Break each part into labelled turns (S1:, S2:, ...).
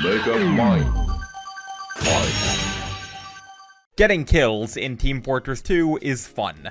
S1: Make up mine. Fight.
S2: Getting kills in Team Fortress 2 is fun.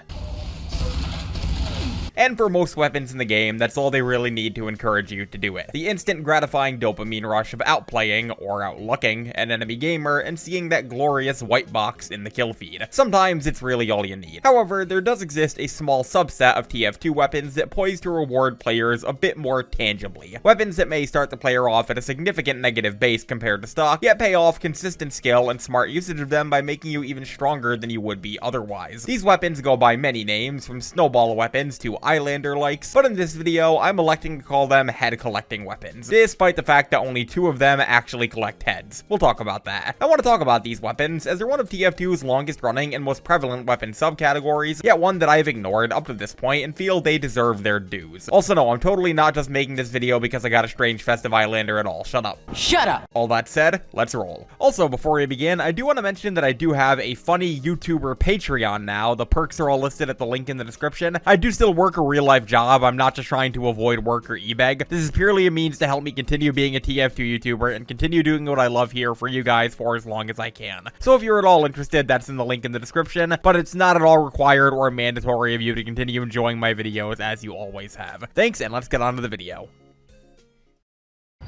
S2: And for most weapons in the game, that's all they really need to encourage you to do it. The instant gratifying dopamine rush of outplaying, or outlooking, an enemy gamer and seeing that glorious white box in the kill feed. Sometimes it's really all you need. However, there does exist a small subset of TF2 weapons that poise to reward players a bit more tangibly. Weapons that may start the player off at a significant negative base compared to stock, yet pay off consistent skill and smart usage of them by making you even stronger than you would be otherwise. These weapons go by many names, from snowball weapons to Eyelander likes, but in this video, I'm electing to call them head-collecting weapons, despite the fact that only 2 of them actually collect heads. We'll talk about that. I want to talk about these weapons, as they're one of TF2's longest running and most prevalent weapon subcategories, yet one that I've ignored up to this point and feel they deserve their dues. Also, no, I'm totally not just making this video because I got a strange festive Eyelander at all. Shut up.
S3: Shut up!
S2: All that said, let's roll. Also, before we begin, I do want to mention that I do have a funny YouTuber Patreon now. The perks are all listed at the link in the description. I do still work a real-life job. I'm not just trying to avoid work or e-beg. This is purely a means to help me continue being a TF2 YouTuber and continue doing what I love here for you guys for as long as I can. So if you're at all interested, that's in the link in the description, but it's not at all required or mandatory of you to continue enjoying my videos as you always have. Thanks, and let's get on to the video.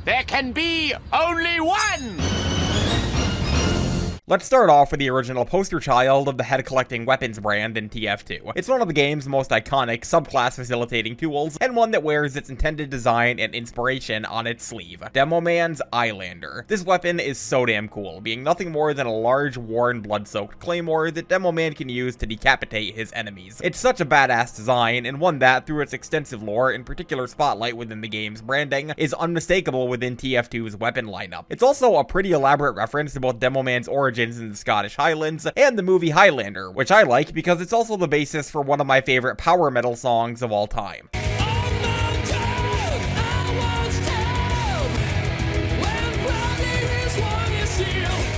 S3: There can be only one!
S2: Let's start off with the original poster child of the head-collecting weapons brand in TF2. It's one of the game's most iconic subclass-facilitating tools, and one that wears its intended design and inspiration on its sleeve. Demoman's Eyelander. This weapon is so damn cool, being nothing more than a large, worn, blood-soaked claymore that Demoman can use to decapitate his enemies. It's such a badass design, and one that, through its extensive lore, in particular spotlight within the game's branding, is unmistakable within TF2's weapon lineup. It's also a pretty elaborate reference to both Demoman's origins in the Scottish Highlands and the movie Highlander, which I like because it's also the basis for one of my favorite power metal songs of all time.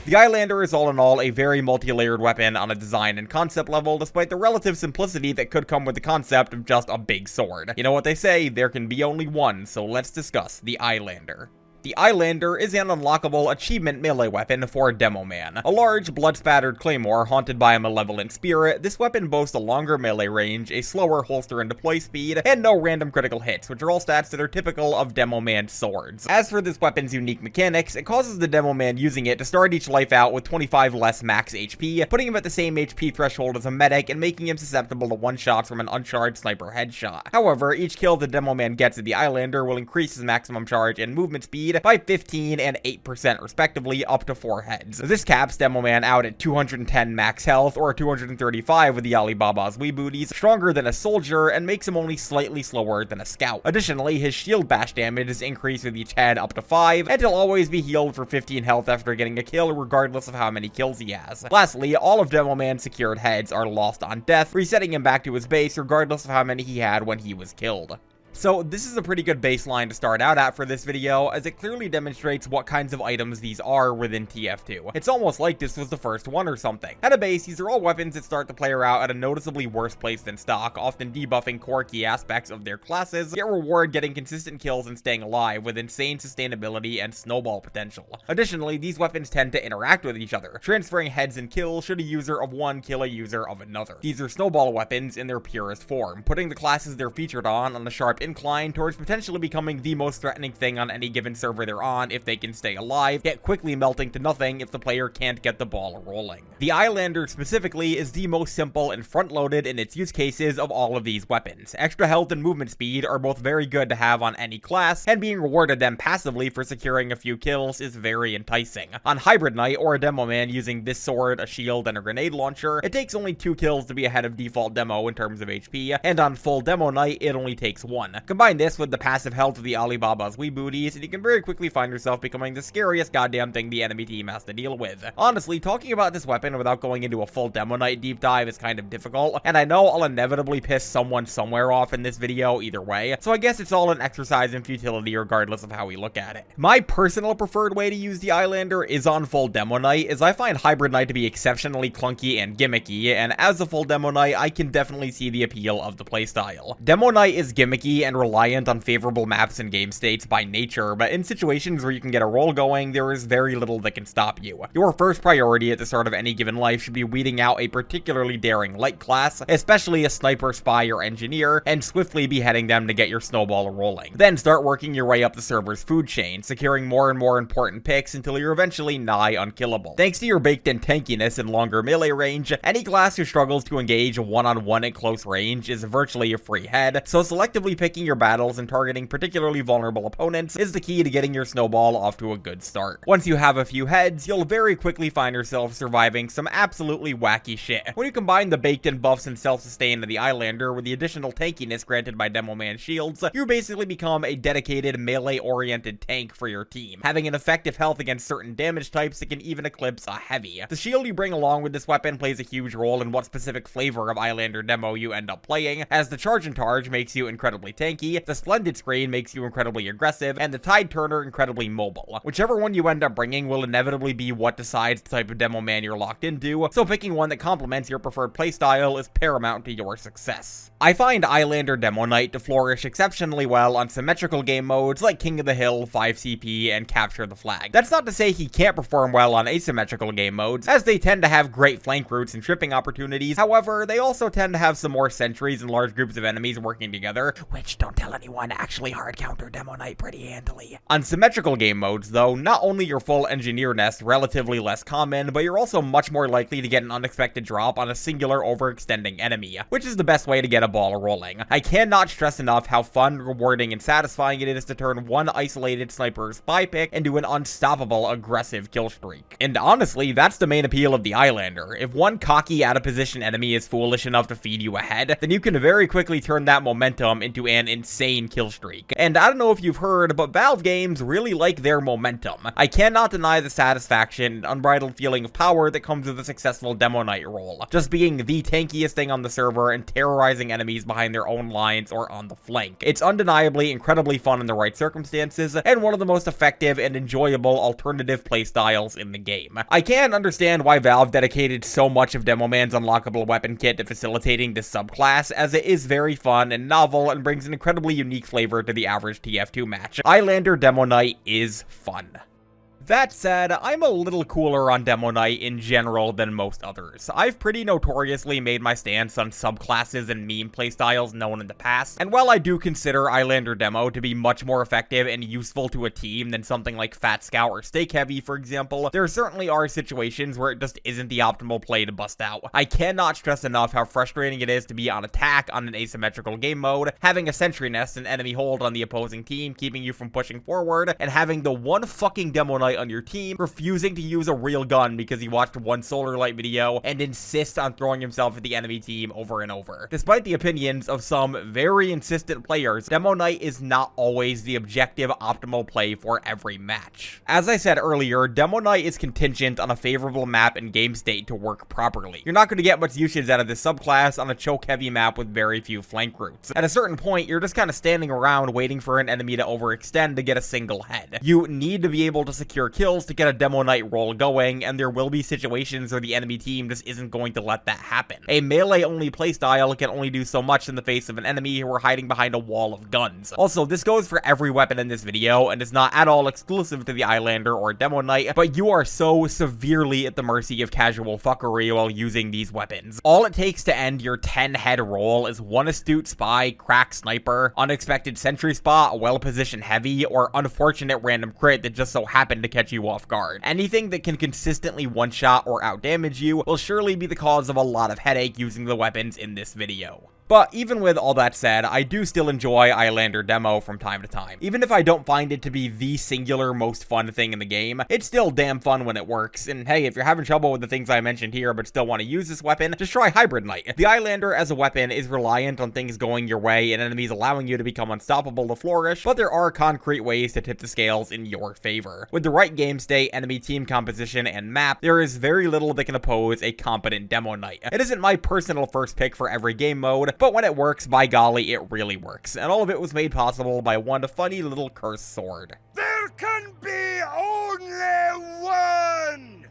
S2: The Eyelander is all in all a very multi-layered weapon on a design and concept level, despite the relative simplicity that could come with the concept of just a big sword. You know what they say, there can be only one, so let's discuss the Eyelander. The Eyelander is an unlockable achievement melee weapon for Demoman. A large, blood-spattered claymore haunted by a malevolent spirit, this weapon boasts a longer melee range, a slower holster and deploy speed, and no random critical hits, which are all stats that are typical of Demoman swords. As for this weapon's unique mechanics, it causes the Demoman using it to start each life out with 25 less max HP, putting him at the same HP threshold as a medic and making him susceptible to one-shots from an uncharged sniper headshot. However, each kill the Demoman gets at the Eyelander will increase his maximum charge and movement speed by 15 and 8% respectively, up to 4 heads. This caps Demoman out at 210 max health or 235 with the Alibaba's Wee Booties, stronger than a soldier, and makes him only slightly slower than a scout. Additionally, his shield bash damage is increased with each head up to 5, and he'll always be healed for 15 health after getting a kill, regardless of how many kills he has. Lastly, all of Demoman's secured heads are lost on death, resetting him back to his base regardless of how many he had when he was killed. So this is a pretty good baseline to start out at for this video, as it clearly demonstrates what kinds of items these are within TF2. It's almost like this was the first one or something. At a base, these are all weapons that start the player out at a noticeably worse place than stock, often debuffing core key aspects of their classes, yet reward getting consistent kills and staying alive with insane sustainability and snowball potential. Additionally, these weapons tend to interact with each other, transferring heads and kills should a user of one kill a user of another. These are snowball weapons in their purest form, putting the classes they're featured on a sharp incline towards potentially becoming the most threatening thing on any given server they're on if they can stay alive, yet quickly melting to nothing if the player can't get the ball rolling. The Eyelander specifically is the most simple and front-loaded in its use cases of all of these weapons. Extra health and movement speed are both very good to have on any class, and being rewarded them passively for securing a few kills is very enticing. On Hybrid Knight or a Demoman using this sword, a shield, and a grenade launcher, it takes only 2 kills to be ahead of default Demo in terms of HP, and on full Demo Knight, it only takes 1. Combine this with the passive health of the Alibaba's Wee Booties, and you can very quickly find yourself becoming the scariest goddamn thing the enemy team has to deal with. Honestly, talking about this weapon without going into a full Demo Knight deep dive is kind of difficult, and I know I'll inevitably piss someone somewhere off in this video either way, so I guess it's all an exercise in futility regardless of how we look at it. My personal preferred way to use the Eyelander is on full Demo Knight, as I find Hybrid Knight to be exceptionally clunky and gimmicky, and as a full Demo Knight, I can definitely see the appeal of the playstyle. Demo Knight is gimmicky risky and reliant on favorable maps and game states by nature, but in situations where you can get a roll going, there is very little that can stop you. Your first priority at the start of any given life should be weeding out a particularly daring light class, especially a sniper, spy, or engineer, and swiftly beheading them to get your snowball rolling. Then start working your way up the server's food chain, securing more and more important picks until you're eventually nigh unkillable. Thanks to your baked-in tankiness and longer melee range, any class who struggles to engage one-on-one at close range is virtually a free head, so selectively picking your battles and targeting particularly vulnerable opponents is the key to getting your snowball off to a good start. Once you have a few heads, you'll very quickly find yourself surviving some absolutely wacky shit. When you combine the baked-in buffs and self-sustain of the Eyelander with the additional tankiness granted by Demo Man shields, you basically become a dedicated melee-oriented tank for your team, having an effective health against certain damage types that can even eclipse a heavy. The shield you bring along with this weapon plays a huge role in what specific flavor of Eyelander demo you end up playing, as the Charge and Targe makes you incredibly tanky, the Splendid Screen makes you incredibly aggressive, and the Tide Turner incredibly mobile. Whichever one you end up bringing will inevitably be what decides the type of demo man you're locked into, so picking one that complements your preferred playstyle is paramount to your success. I find Eyelander Demo Knight to flourish exceptionally well on symmetrical game modes like King of the Hill, 5CP, and Capture the Flag. That's not to say he can't perform well on asymmetrical game modes, as they tend to have great flank routes and tripping opportunities. However, they also tend to have some more sentries and large groups of enemies working together, which, don't tell anyone, actually hard counter Demo Knight pretty handily. On symmetrical game modes, though, not only your full engineer nest relatively less common, but you're also much more likely to get an unexpected drop on a singular overextending enemy, which is the best way to get a ball rolling. I cannot stress enough how fun, rewarding, and satisfying it is to turn one isolated sniper spy pick into an unstoppable aggressive kill streak. And honestly, that's the main appeal of the Eyelander. If one cocky out of position enemy is foolish enough to feed you ahead, then you can very quickly turn that momentum into an insane kill streak. And I don't know if you've heard, but Valve games really like their momentum. I cannot deny the satisfaction and unbridled feeling of power that comes with a successful Demo Knight role, just being the tankiest thing on the server and terrorizing enemies behind their own lines or on the flank. It's undeniably incredibly fun in the right circumstances, and one of the most effective and enjoyable alternative playstyles in the game. I can understand why Valve dedicated so much of Demo Man's unlockable weapon kit to facilitating this subclass, as it is very fun and novel and brings an incredibly unique flavor to the average TF2 match. Eyelander Demo Knight is fun. That said, I'm a little cooler on Demo Knight in general than most others. I've pretty notoriously made my stance on subclasses and meme playstyles known in the past, and while I do consider Eyelander Demo to be much more effective and useful to a team than something like Fat Scout or Stake Heavy, for example, there certainly are situations where it just isn't the optimal play to bust out. I cannot stress enough how frustrating it is to be on attack on an asymmetrical game mode, having a sentry nest and enemy hold on the opposing team keeping you from pushing forward, and having the one fucking Demo Knight on your team refusing to use a real gun because he watched one Solar Light video and insists on throwing himself at the enemy team over and over. Despite the opinions of some very insistent players, Demo Knight is not always the objective optimal play for every match. As I said earlier, Demo Knight is contingent on a favorable map and game state to work properly. You're not going to get much usage out of this subclass on a choke heavy map with very few flank routes. At a certain point, you're just kind of standing around waiting for an enemy to overextend to get a single head. You need to be able to secure kills to get a Demo Knight roll going, and there will be situations where the enemy team just isn't going to let that happen. A melee-only playstyle can only do so much in the face of an enemy who are hiding behind a wall of guns. Also, this goes for every weapon in this video, and is not at all exclusive to the Eyelander or Demo Knight, but you are so severely at the mercy of casual fuckery while using these weapons. All it takes to end your 10-head roll is one astute spy, crack sniper, unexpected sentry spot, well-positioned heavy, or unfortunate random crit that just so happened to catch you off guard. Anything that can consistently one-shot or outdamage you will surely be the cause of a lot of headache using the weapons in this video. But even with all that said, I do still enjoy Eyelander Demo from time to time. Even if I don't find it to be the singular most fun thing in the game, it's still damn fun when it works. And hey, if you're having trouble with the things I mentioned here but still want to use this weapon, just try Hybrid Knight. The Eyelander as a weapon is reliant on things going your way and enemies allowing you to become unstoppable to flourish, but there are concrete ways to tip the scales in your favor. With the right game state, enemy team composition, and map, there is very little that can oppose a competent Demo Knight. It isn't my personal first pick for every game mode, but when it works, by golly, it really works. And all of it was made possible by one funny little cursed sword.
S3: There can be only one!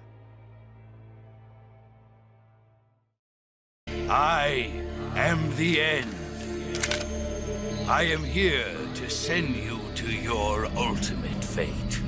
S3: I am the end. I am here to send you to your ultimate fate.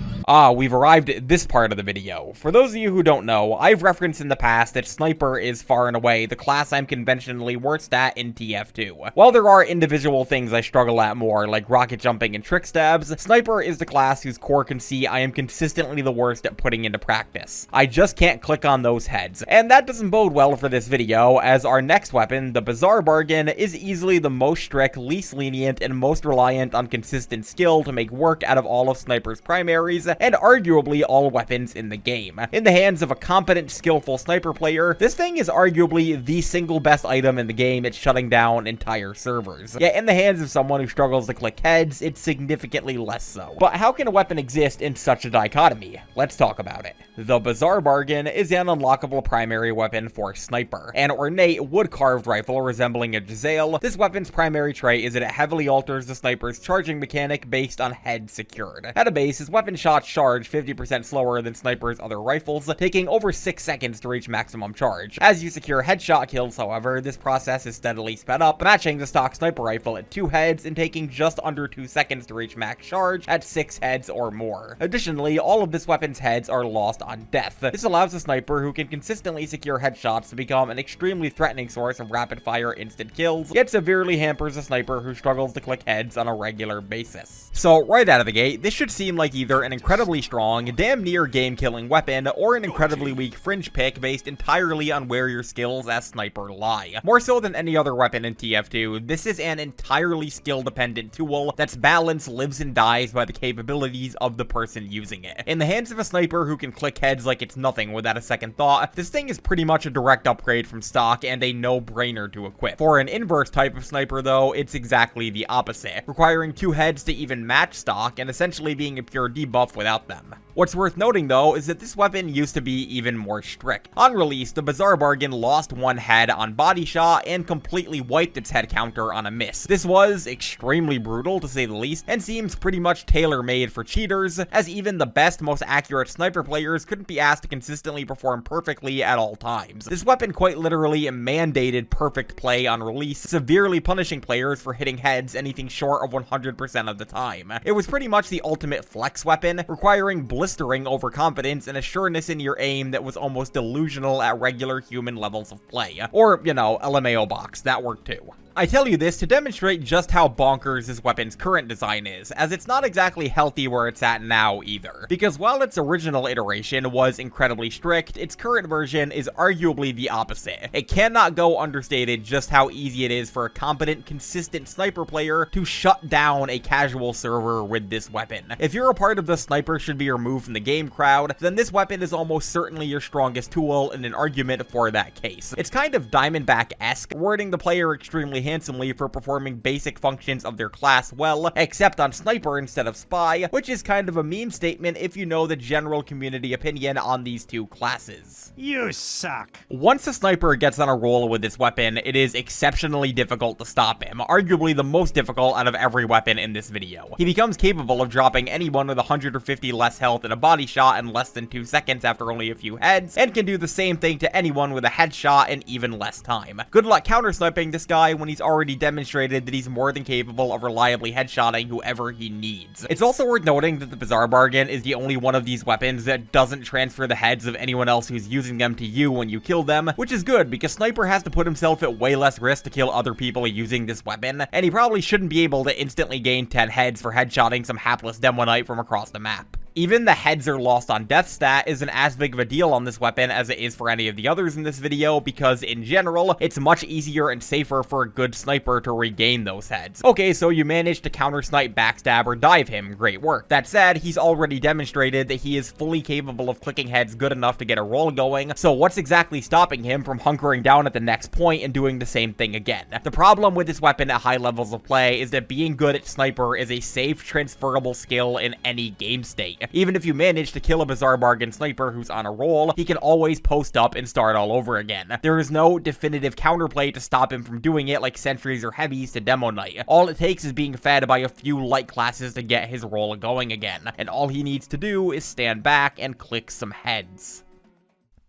S2: We've arrived at this part of the video. For those of you who don't know, I've referenced in the past that Sniper is far and away the class I'm conventionally worst at in TF2. While there are individual things I struggle at more, like rocket jumping and trick stabs, Sniper is the class whose core conceit I am consistently the worst at putting into practice. I just can't click on those heads. And that doesn't bode well for this video, as our next weapon, the Bizarre Bargain, is easily the most strict, least lenient, and most reliant on consistent skill to make work out of all of Sniper's primaries, and arguably all weapons in the game. In the hands of a competent, skillful Sniper player, this thing is arguably the single best item in the game at shutting down entire servers. Yet in the hands of someone who struggles to click heads, it's significantly less so. But how can a weapon exist in such a dichotomy? Let's talk about it. The Bizarre Bargain is an unlockable primary weapon for Sniper. An ornate, wood-carved rifle resembling a Giselle, this weapon's primary trait is that it heavily alters the Sniper's charging mechanic based on head secured. At a base, his weapon shots charge 50% slower than Sniper's other rifles, taking over 6 seconds to reach maximum charge. As you secure headshot kills, however, this process is steadily sped up, matching the stock Sniper rifle at 2 heads and taking just under 2 seconds to reach max charge at 6 heads or more. Additionally, all of this weapon's heads are lost on death. This allows a Sniper who can consistently secure headshots to become an extremely threatening source of rapid-fire instant kills, yet severely hampers a Sniper who struggles to click heads on a regular basis. So, right out of the gate, this should seem like either an incredibly strong, damn near game-killing weapon, or an incredibly weak fringe pick based entirely on where your skills as Sniper lie. More so than any other weapon in TF2, this is an entirely skill-dependent tool that's balance lives and dies by the capabilities of the person using it. In the hands of a Sniper who can click heads like it's nothing without a second thought, this thing is pretty much a direct upgrade from stock and a no-brainer to equip. For an inverse type of Sniper though, it's exactly the opposite, requiring 2 heads to even match stock and essentially being a pure debuff without them. What's worth noting though is that this weapon used to be even more strict. On release, the Bizarre Bargain lost 1 head on body shot and completely wiped its head counter on a miss. This was extremely brutal to say the least, and seems pretty much tailor-made for cheaters, as even the best, most accurate Sniper players couldn't be asked to consistently perform perfectly at all times. This weapon quite literally mandated perfect play on release, severely punishing players for hitting heads anything short of 100% of the time. It was pretty much the ultimate flex weapon, requiring blistering overconfidence and a sureness in your aim that was almost delusional at regular human levels of play. Or, you know, LMAO box, that worked too. I tell you this to demonstrate just how bonkers this weapon's current design is, as it's not exactly healthy where it's at now either. Because while its original iteration was incredibly strict, its current version is arguably the opposite. It cannot go understated just how easy it is for a competent, consistent Sniper player to shut down a casual server with this weapon. If you're a part of the Sniper should be removed from the game crowd, then this weapon is almost certainly your strongest tool in an argument for that case. It's kind of Diamondback-esque, rewarding the player extremely handsomely for performing basic functions of their class well, except on Sniper instead of Spy, which is kind of a mean statement if you know the general community opinion on these two classes.
S4: You suck.
S2: Once a Sniper gets on a roll with this weapon, it is exceptionally difficult to stop him, arguably the most difficult out of every weapon in this video. He becomes capable of dropping anyone with 150 less health in a body shot in less than 2 seconds after only a few heads, and can do the same thing to anyone with a headshot in even less time. Good luck counter-sniping this guy when he's already demonstrated that he's more than capable of reliably headshotting whoever he needs. It's also worth noting that the Bizarre Bargain is the only one of these weapons that doesn't transfer the heads of anyone else who's using them to you when you kill them, which is good because Sniper has to put himself at way less risk to kill other people using this weapon, and he probably shouldn't be able to instantly gain 10 heads for headshotting some hapless Demonite from across the map. Even the heads are lost on death stat isn't as big of a deal on this weapon as it is for any of the others in this video, because in general, it's much easier and safer for a good Sniper to regain those heads. Okay, so you managed to counter-snipe, backstab, or dive him, great work. That said, he's already demonstrated that he is fully capable of clicking heads good enough to get a roll going, so what's exactly stopping him from hunkering down at the next point and doing the same thing again? The problem with this weapon at high levels of play is that being good at Sniper is a safe, transferable skill in any game state. Even if you manage to kill a Bizarre Bargain Sniper who's on a roll, he can always post up and start all over again. There is no definitive counterplay to stop him from doing it like sentries or heavies to Demo Knight. All it takes is being fed by a few light classes to get his roll going again, and all he needs to do is stand back and click some heads.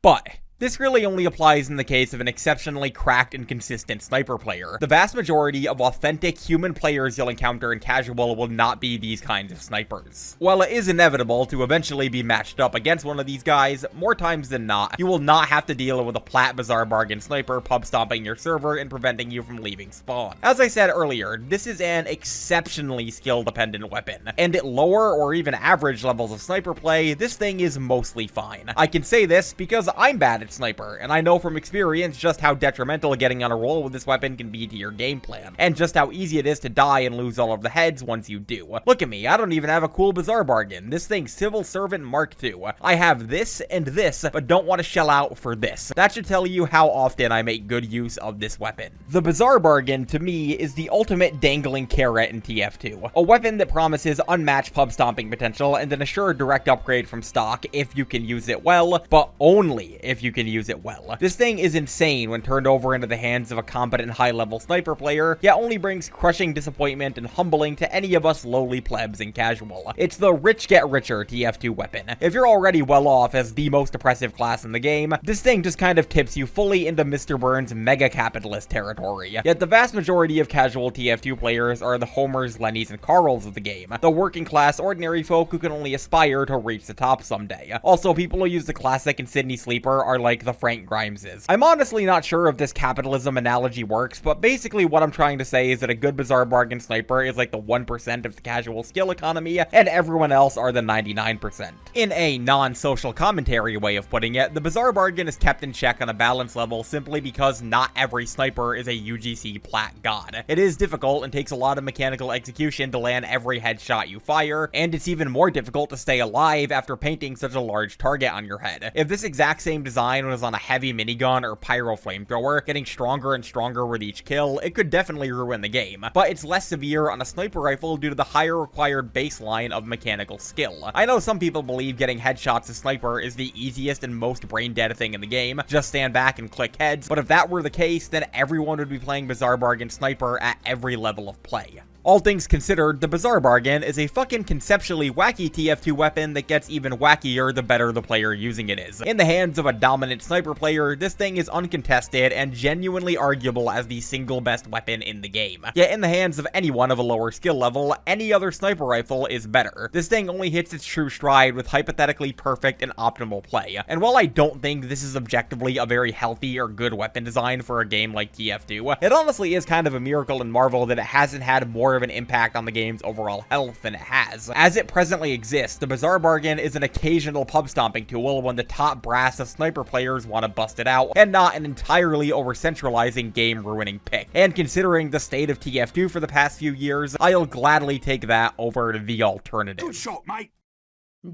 S2: But This really only applies in the case of an exceptionally cracked and consistent sniper player. The vast majority of authentic human players you'll encounter in casual will not be these kinds of snipers. While it is inevitable to eventually be matched up against one of these guys, more times than not, you will not have to deal with a plat bizarre bargain sniper pub stomping your server and preventing you from leaving spawn. As I said earlier, this is an exceptionally skill dependent weapon, and at lower or even average levels of sniper play, this thing is mostly fine. I can say this because I'm bad at sniper, and I know from experience just how detrimental getting on a roll with this weapon can be to your game plan, and just how easy it is to die and lose all of the heads once you do. Look at me, I don't even have a cool bizarre bargain. This thing's Civil Servant Mark II. I have this and this, but don't want to shell out for this. That should tell you how often I make good use of this weapon. The bizarre bargain, to me, is the ultimate dangling carrot in TF2. A weapon that promises unmatched pub stomping potential and an assured direct upgrade from stock if you can use it well, but only if you can use it well. This thing is insane when turned over into the hands of a competent high-level sniper player, yet only brings crushing disappointment and humbling to any of us lowly plebs in casual. It's the rich get richer TF2 weapon. If you're already well off as the most oppressive class in the game, this thing just kind of tips you fully into Mr. Burns' mega capitalist territory. Yet the vast majority of casual TF2 players are the Homers, Lennys, and Carls of the game, the working class ordinary folk who can only aspire to reach the top someday. Also, people who use the classic and Sydney Sleeper are like the Frank Grimeses. I'm honestly not sure if this capitalism analogy works, but basically what I'm trying to say is that a good bizarre bargain sniper is like the 1% of the casual skill economy, and everyone else are the 99%. In a non-social commentary way of putting it, the bizarre bargain is kept in check on a balance level simply because not every sniper is a UGC plat god. It is difficult and takes a lot of mechanical execution to land every headshot you fire, and it's even more difficult to stay alive after painting such a large target on your head. If this exact same design was on a heavy minigun or pyro flamethrower, getting stronger and stronger with each kill, it could definitely ruin the game, but it's less severe on a sniper rifle due to the higher required baseline of mechanical skill. I know some people believe getting headshots as sniper is the easiest and most brain dead thing in the game, just stand back and click heads, but if that were the case, then everyone would be playing bizarre bargain sniper at every level of play. All things considered, the bizarre bargain is a fucking conceptually wacky TF2 weapon that gets even wackier the better the player using it is. In the hands of a dominant sniper player, this thing is uncontested and genuinely arguable as the single best weapon in the game. Yet in the hands of anyone of a lower skill level, any other sniper rifle is better. This thing only hits its true stride with hypothetically perfect and optimal play. And while I don't think this is objectively a very healthy or good weapon design for a game like TF2, it honestly is kind of a miracle and marvel that it hasn't had more of an impact on the game's overall health than it has. As it presently exists, the bizarre bargain is an occasional pub stomping tool when the top brass of sniper players want to bust it out, and not an entirely over-centralizing game-ruining pick. And considering the state of TF2 for the past few years, I'll gladly take that over the alternative.
S3: Good shot, mate.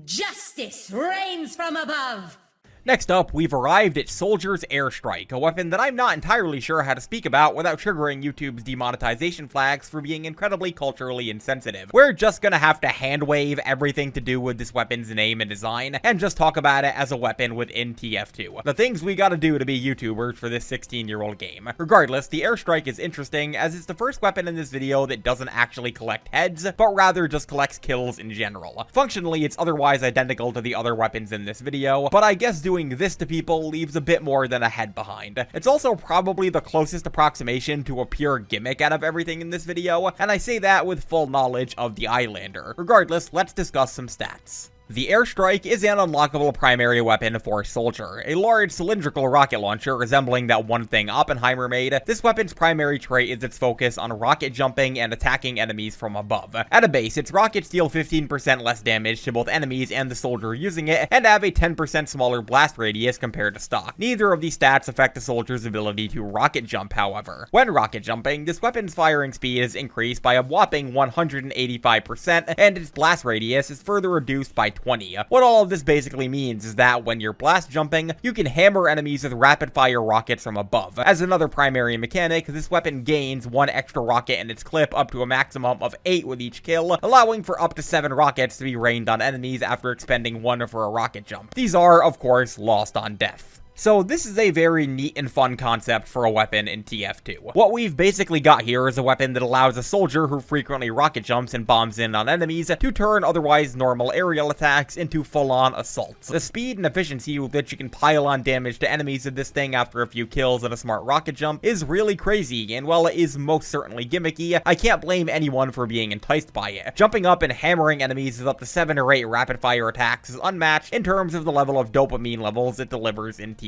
S4: Justice reigns from above!
S2: Next up, we've arrived at Soldier's Airstrike, a weapon that I'm not entirely sure how to speak about without triggering YouTube's demonetization flags for being incredibly culturally insensitive. We're just gonna have to hand-wave everything to do with this weapon's name and design, and just talk about it as a weapon within TF2. The things we gotta do to be YouTubers for this 16-year-old game. Regardless, the Airstrike is interesting, as it's the first weapon in this video that doesn't actually collect heads, but rather just collects kills in general. Functionally, it's otherwise identical to the other weapons in this video, but I guess doing this to people leaves a bit more than a head behind. It's also probably the closest approximation to a pure gimmick out of everything in this video, and I say that with full knowledge of the Eyelander. Regardless, let's discuss some stats. The Airstrike is an unlockable primary weapon for Soldier, a large cylindrical rocket launcher resembling that one thing Oppenheimer made. This weapon's primary trait is its focus on rocket jumping and attacking enemies from above. At a base, its rockets deal 15% less damage to both enemies and the soldier using it, and have a 10% smaller blast radius compared to stock. Neither of these stats affect the soldier's ability to rocket jump, however. When rocket jumping, this weapon's firing speed is increased by a whopping 185%, and its blast radius is further reduced by 20. What all of this basically means is that when you're blast jumping, you can hammer enemies with rapid fire rockets from above. As another primary mechanic, this weapon gains one extra rocket in its clip up to a maximum of 8 with each kill, allowing for up to 7 rockets to be rained on enemies after expending one for a rocket jump. These are, of course, lost on death. So this is a very neat and fun concept for a weapon in TF2. What we've basically got here is a weapon that allows a soldier who frequently rocket jumps and bombs in on enemies to turn otherwise normal aerial attacks into full-on assaults. The speed and efficiency with which you can pile on damage to enemies with this thing after a few kills and a smart rocket jump is really crazy, and while it is most certainly gimmicky, I can't blame anyone for being enticed by it. Jumping up and hammering enemies with up to 7 or 8 rapid-fire attacks is unmatched in terms of the level of dopamine levels it delivers in TF2.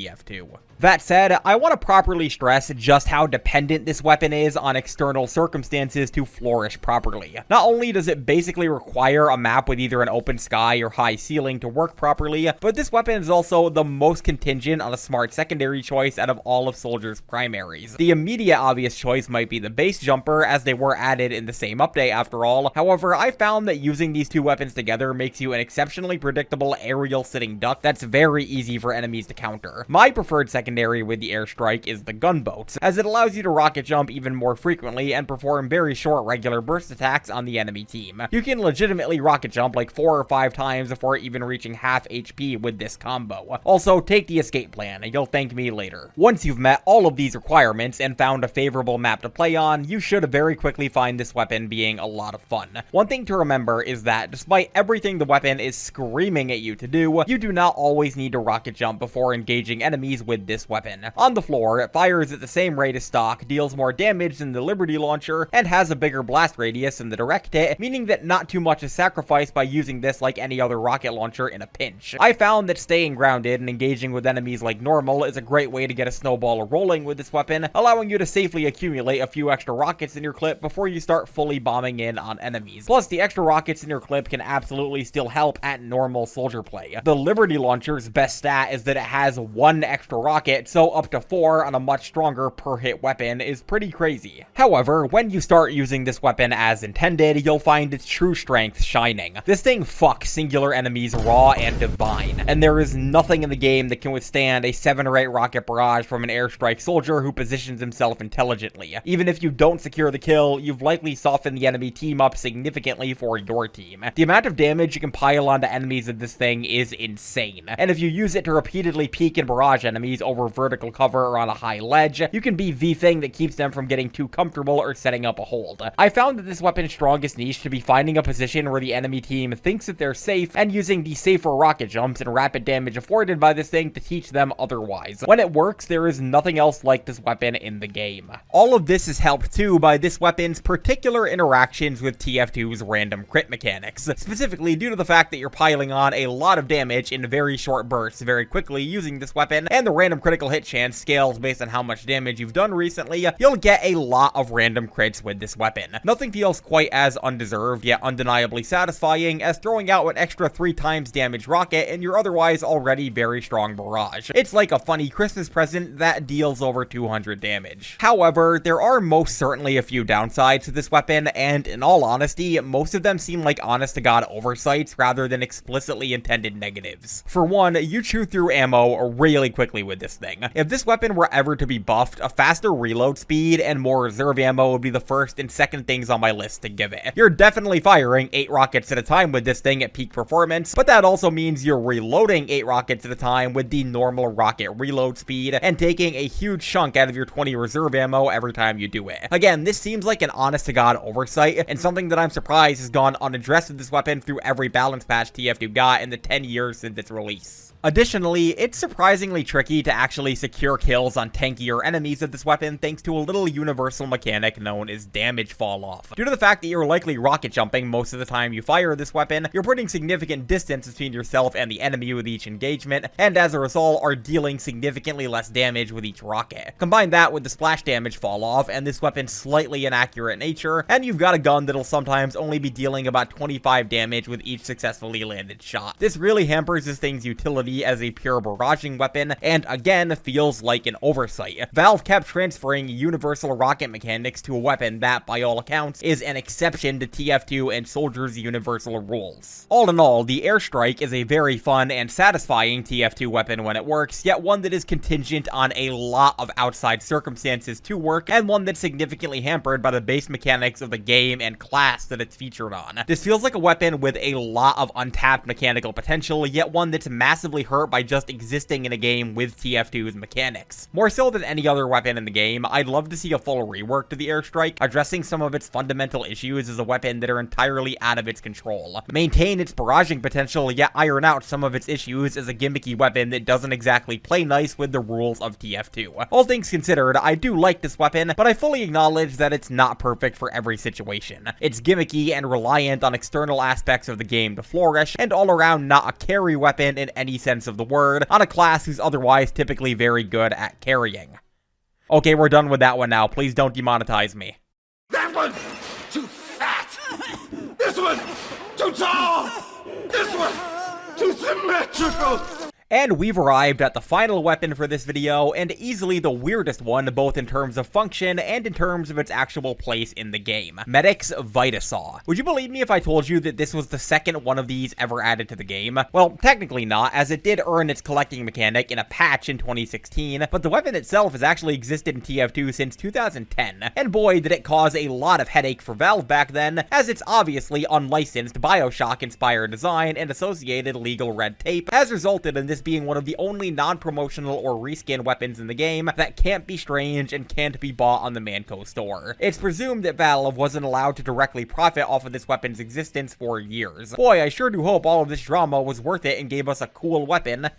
S2: That said, I want to properly stress just how dependent this weapon is on external circumstances to flourish properly. Not only does it basically require a map with either an open sky or high ceiling to work properly, but this weapon is also the most contingent on a smart secondary choice out of all of Soldier's primaries. The immediate obvious choice might be the base jumper, as they were added in the same update after all. However, I found that using these two weapons together makes you an exceptionally predictable aerial sitting duck that's very easy for enemies to counter. My preferred secondary with the airstrike is the gunboats, as it allows you to rocket jump even more frequently and perform very short regular burst attacks on the enemy team. You can legitimately rocket jump like 4 or 5 times before even reaching half HP with this combo. Also, take the escape plan, and you'll thank me later. Once you've met all of these requirements and found a favorable map to play on, you should very quickly find this weapon being a lot of fun. One thing to remember is that despite everything the weapon is screaming at you to do, you do not always need to rocket jump before engaging enemies with this weapon. On the floor, it fires at the same rate as stock, deals more damage than the Liberty launcher, and has a bigger blast radius than the direct hit, meaning that not too much is sacrificed by using this like any other rocket launcher in a pinch. I found that staying grounded and engaging with enemies like normal is a great way to get a snowball rolling with this weapon, allowing you to safely accumulate a few extra rockets in your clip before you start fully bombing in on enemies. Plus, the extra rockets in your clip can absolutely still help at normal soldier play. The Liberty launcher's best stat is that it has 1 extra rocket, so up to 4 on a much stronger per hit weapon is pretty crazy. However, when you start using this weapon as intended, you'll find its true strength shining. This thing fucks singular enemies raw and divine, and there is nothing in the game that can withstand a 7 or 8 rocket barrage from an airstrike soldier who positions himself intelligently. Even if you don't secure the kill, you've likely softened the enemy team up significantly for your team. The amount of damage you can pile onto enemies with this thing is insane, and if you use it to repeatedly peek and barrage enemies over vertical cover or on a high ledge, you can be the thing that keeps them from getting too comfortable or setting up a hold. I found that this weapon's strongest niche to be finding a position where the enemy team thinks that they're safe and using the safer rocket jumps and rapid damage afforded by this thing to teach them otherwise. When it works, there is nothing else like this weapon in the game. All of this is helped too by this weapon's particular interactions with TF2's random crit mechanics, specifically due to the fact that you're piling on a lot of damage in very short bursts very quickly using this weapon, and the random critical hit chance scales based on how much damage you've done recently. You'll get a lot of random crits with this weapon. Nothing feels quite as undeserved yet undeniably satisfying as throwing out an extra 3 times damage rocket in your otherwise already very strong barrage. It's like a funny Christmas present that deals over 200 damage. However, there are most certainly a few downsides to this weapon, and in all honesty, most of them seem like honest-to-god oversights rather than explicitly intended negatives. For one, you chew through ammo really quickly with this thing. If this weapon were ever to be buffed, a faster reload speed and more reserve ammo would be the first and second things on my list to give it. You're definitely firing 8 rockets at a time with this thing at peak performance, but that also means you're reloading 8 rockets at a time with the normal rocket reload speed and taking a huge chunk out of your 20 reserve ammo every time you do it. Again, this seems like an honest-to-god oversight, and something that I'm surprised has gone unaddressed with this weapon through every balance patch TF2 got in the 10 years since its release. Additionally, it's surprisingly tricky to actually secure kills on tankier enemies with this weapon thanks to a little universal mechanic known as damage fall off. Due to the fact that you're likely rocket jumping most of the time you fire this weapon, you're putting significant distance between yourself and the enemy with each engagement, and as a result are dealing significantly less damage with each rocket. Combine that with the splash damage fall off and this weapon's slightly inaccurate nature, and you've got a gun that'll sometimes only be dealing about 25 damage with each successfully landed shot. This really hampers this thing's utility as a pure barraging weapon, and again feels like an oversight. Valve kept transferring universal rocket mechanics to a weapon that, by all accounts, is an exception to TF2 and Soldier's universal rules. All in all, the airstrike is a very fun and satisfying TF2 weapon when it works, yet one that is contingent on a lot of outside circumstances to work, and one that's significantly hampered by the base mechanics of the game and class that it's featured on. This feels like a weapon with a lot of untapped mechanical potential, yet one that's massively hurt by just existing in a game with TF2's mechanics. More so than any other weapon in the game, I'd love to see a full rework to the airstrike, addressing some of its fundamental issues as a weapon that are entirely out of its control. Maintain its barraging potential, yet iron out some of its issues as a gimmicky weapon that doesn't exactly play nice with the rules of TF2. All things considered, I do like this weapon, but I fully acknowledge that it's not perfect for every situation. It's gimmicky and reliant on external aspects of the game to flourish, and all around not a carry weapon in any sense of the word, on a class who's otherwise typically very good at carrying. Okay, we're done with that one now. Please don't demonetize me.
S3: That one too fat. This one too tall. This one too symmetrical.
S2: And we've arrived at the final weapon for this video, and easily the weirdest one, both in terms of function and in terms of its actual place in the game. Medic's Vita-Saw. Would you believe me if I told you that this was the second one of these ever added to the game? Well, technically not, as it did earn its collecting mechanic in a patch in 2016, but the weapon itself has actually existed in TF2 since 2010, and boy did it cause a lot of headache for Valve back then, as its obviously unlicensed Bioshock-inspired design and associated legal red tape has resulted in this being one of the only non-promotional or reskin weapons in the game that can't be strange and can't be bought on the Manco store. It's presumed that Valve wasn't allowed to directly profit off of this weapon's existence for years. Boy, I sure do hope all of this drama was worth it and gave us a cool weapon.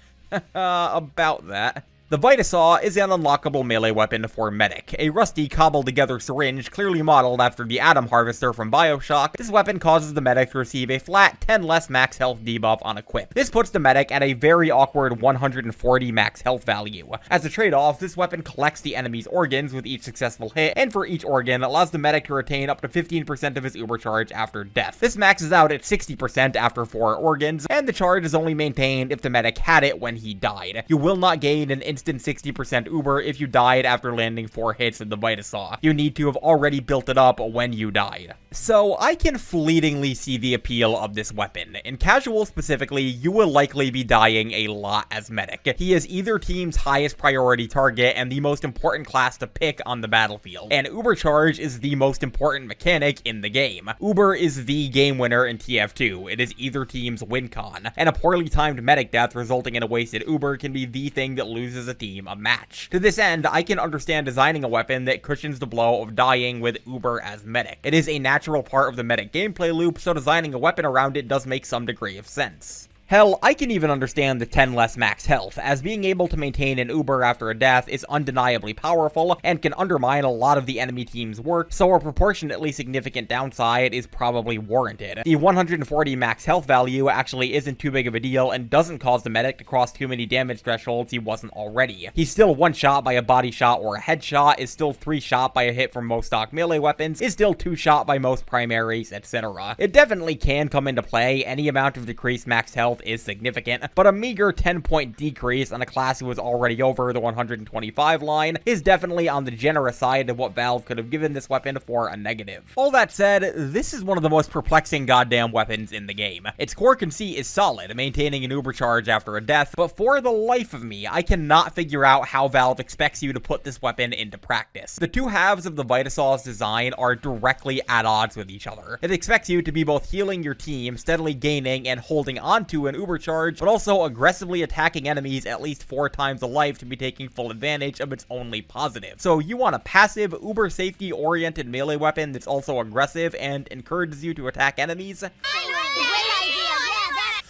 S2: About that. The Vita-Saw is an unlockable melee weapon for Medic, a rusty cobbled-together syringe clearly modeled after the Atom Harvester from Bioshock. This weapon causes the Medic to receive a flat 10 less max health debuff on equip. This puts the Medic at a very awkward 140 max health value. As a trade-off, this weapon collects the enemy's organs with each successful hit, and for each organ, allows the Medic to retain up to 15% of his uber charge after death. This maxes out at 60% after 4 organs, and the charge is only maintained if the Medic had it when he died. You will not gain an instant 60% uber if you died after landing 4 hits in the Vita-Saw. You need to have already built it up when you died. So I can fleetingly see the appeal of this weapon. In casual specifically, you will likely be dying a lot as Medic. He is either team's highest priority target and the most important class to pick on the battlefield, and uber charge is the most important mechanic in the game. Uber is the game winner in TF2. It is either team's win con, and a poorly timed Medic death resulting in a wasted uber can be the thing that loses a team a match. To this end, I can understand designing a weapon that cushions the blow of dying with uber as Medic. It is a natural part of the Medic gameplay loop, so designing a weapon around it does make some degree of sense. Hell, I can even understand the 10 less max health, as being able to maintain an uber after a death is undeniably powerful and can undermine a lot of the enemy team's work, so a proportionately significant downside is probably warranted. The 140 max health value actually isn't too big of a deal and doesn't cause the Medic to cross too many damage thresholds he wasn't already. He's still one shot by a body shot or a headshot, is still 3 shot by a hit from most stock melee weapons, is still 2 shot by most primaries, etc. It definitely can come into play. Any amount of decreased max health is significant, but a meager 10-point decrease on a class who was already over the 125 line is definitely on the generous side of what Valve could have given this weapon for a negative. All that said, this is one of the most perplexing goddamn weapons in the game. Its core conceit is solid, maintaining an uber charge after a death, but for the life of me, I cannot figure out how Valve expects you to put this weapon into practice. The two halves of the Vita-Saw's design are directly at odds with each other. It expects you to be both healing your team, steadily gaining and holding onto an uber charge, but also aggressively attacking enemies at least 4 times a life to be taking full advantage of its only positive. So you want a passive, uber safety oriented melee weapon that's also aggressive and encourages you to attack enemies?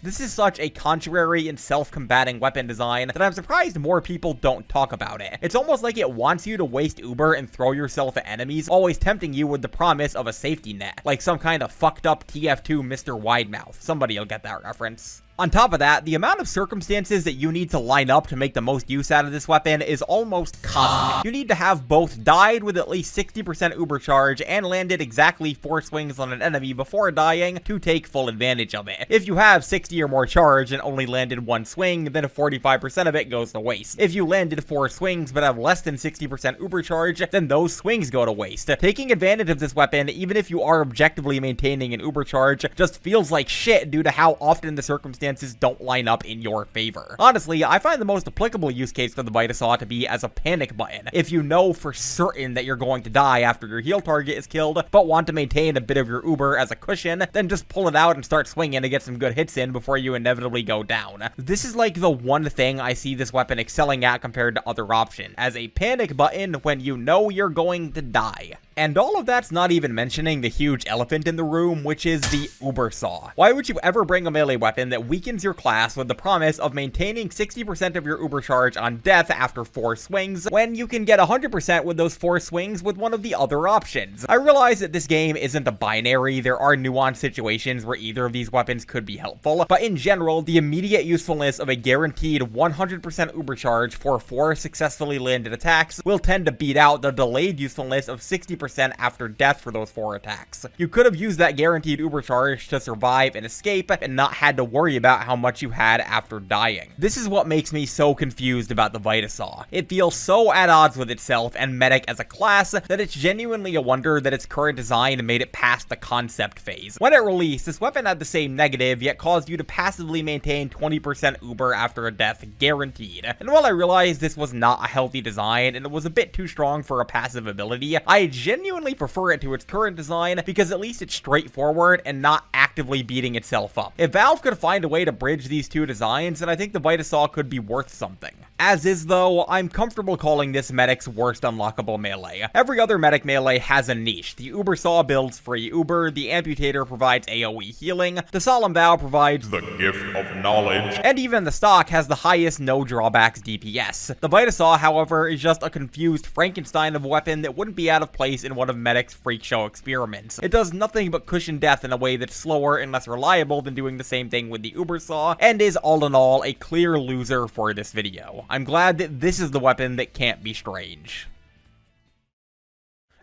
S2: This is such a contrary and self-combating weapon design that I'm surprised more people don't talk about it. It's almost like it wants you to waste uber and throw yourself at enemies, always tempting you with the promise of a safety net, like some kind of fucked up TF2 Mr. Widemouth. Somebody'll get that reference. On top of that, the amount of circumstances that you need to line up to make the most use out of this weapon is almost cosmic. You need to have both died with at least 60% uber charge and landed exactly 4 swings on an enemy before dying to take full advantage of it. If you have 60 or more charge and only landed 1 swing, then 45% of it goes to waste. If you landed 4 swings but have less than 60% uber charge, then those swings go to waste. Taking advantage of this weapon, even if you are objectively maintaining an uber charge, just feels like shit due to how often the circumstances circumstances don't line up in your favor. Honestly, I find the most applicable use case for the Vita-Saw to be as a panic button. If you know for certain that you're going to die after your heal target is killed, but want to maintain a bit of your uber as a cushion, then just pull it out and start swinging to get some good hits in before you inevitably go down. This is like the one thing I see this weapon excelling at compared to other options, as a panic button when you know you're going to die. And all of that's not even mentioning the huge elephant in the room, which is the Uber-Saw. Why would you ever bring a melee weapon that weakens your class with the promise of maintaining 60% of your Uber charge on death after 4 swings, when you can get 100% with those 4 swings with one of the other options? I realize that this game isn't a binary, there are nuanced situations where either of these weapons could be helpful, but in general, the immediate usefulness of a guaranteed 100% Uber charge for 4 successfully landed attacks will tend to beat out the delayed usefulness of 60% after death for those 4 attacks. You could have used that guaranteed Uber charge to survive and escape and not had to worry about how much you had after dying. This is what makes me so confused about the Vita-Saw. It feels so at odds with itself and medic as a class that it's genuinely a wonder that its current design made it past the concept phase. When it released, this weapon had the same negative, yet caused you to passively maintain 20% Uber after a death guaranteed. And while I realized this was not a healthy design and it was a bit too strong for a passive ability, I genuinely prefer it to its current design because at least it's straightforward and not actively beating itself up. If Valve could find a way to bridge these two designs, then I think the Vita-Saw could be worth something. As is though, I'm comfortable calling this medic's worst unlockable melee. Every other medic melee has a niche. The Uber-Saw builds free Uber, the Amputator provides AoE healing, the Solemn Vow provides
S1: The gift of knowledge.
S2: and even the stock has the highest no drawbacks DPS. The Vita-Saw, however, is just a confused Frankenstein of a weapon that wouldn't be out of place in one of Medic's freak show experiments. It does nothing but cushion death in a way that's slower and less reliable than doing the same thing with the Uber-Saw, and is all in all a clear loser for this video. I'm glad that this is the weapon that can't be strange.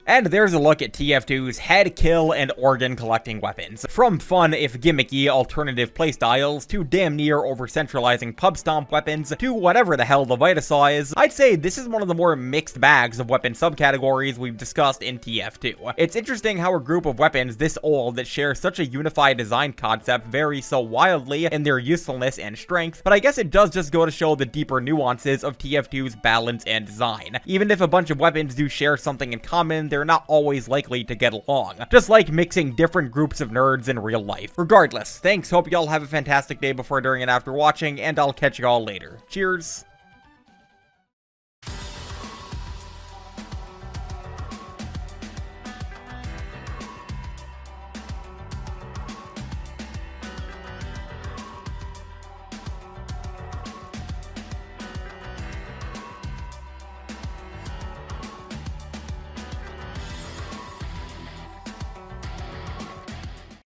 S2: And there's a look at TF2's head, kill, and organ collecting weapons. From fun, if gimmicky, alternative playstyles, to damn near over-centralizing pub stomp weapons, to whatever the hell the Vita-Saw is, I'd say this is one of the more mixed bags of weapon subcategories we've discussed in TF2. It's interesting how a group of weapons this old that share such a unified design concept vary so wildly in their usefulness and strength, but I guess it does just go to show the deeper nuances of TF2's balance and design. Even if a bunch of weapons do share something in common, they're not always likely to get along. Just like mixing different groups of nerds in real life. Regardless, thanks, hope y'all have a fantastic day before, during, and after watching, and I'll catch y'all later. Cheers!